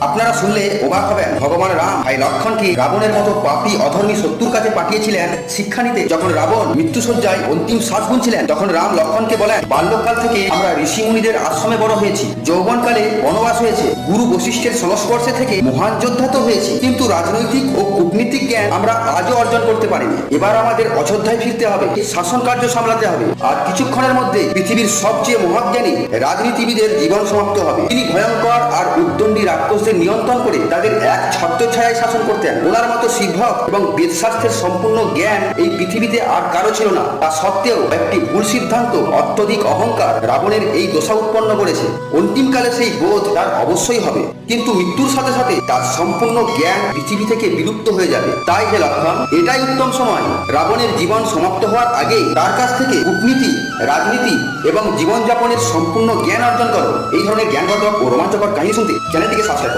আপনারা শুনলে অবাক হবেন, ভগবান রাম ভাই লক্ষণকে রাবণের মতো পাপী অধর্মী শত্রুর কাছে পাঠিয়েছিলেন শিক্ষা নিতে। যখন রাবণ মৃত্যুসজ্জায় অন্তিম শ্বাস গুনছিলেন, তখন রাম লক্ষণকে বলেন, বাল্যকাল থেকে আমরা ঋষি মুনিদের আশ্রমে বড় হয়েছি, যৌবনকালে বনবাস হয়েছে, গুরু বশিষ্ঠের সংস্পর্শে থেকে মহান যোদ্ধা তো হয়েছি, কিন্তু রাজনৈতিক ও কূটনীতিক জ্ঞান আমরা আজও অর্জন করতে পারিনি। এবার আমাদের অযোধ্যায় ফিরতে হবে, শাসন কার্য সামলাতে হবে, আর কিছুক্ষণের মধ্যে পৃথিবীর সবচেয়ে মহাজ্ঞানী রাজনীতিবিদের জীবন সমাপ্ত হবে। তিনি ভয়ঙ্কর আর উদ্দণ্ডী রাক্ষসদের নিয়ন্ত্রণ করে তাদের এক ছত্রছায়ায় শাসন করতেন। ওনার মতো শিক্ষক এবং বেদশাস্ত্রের সম্পূর্ণ জ্ঞান এই পৃথিবীতে আর কারো ছিল না। তা সত্ত্বেও একটি ভুল সিদ্ধান্ত, অত্যধিক অহংকার রাবণের এই দশা উৎপন্ন করেছে। অন্তিমকালে সেই বোধ তার অবশ্যই হবে, কিন্তু মৃত্যুর সাথে সাথে তার সম্পূর্ণ জ্ঞান পৃথিবী থেকে বিলুপ্ত হয়ে যাবে। তাই হে লক্ষণ, এটাই উত্তম সময় রাবণের জীবন সমাপ্ত হওয়ার আগেই তার কাছ থেকে কূটনীতি, রাজনীতি এবং জীবনযাপনের সম্পূর্ণ জ্ঞান অর্জন করো। এই ধরনের জ্ঞানবর্ধক ও রোমাঞ্চকর কাহিনী শুনতে চ্যানেলটিকে সাবস্ক্রাইব করুন।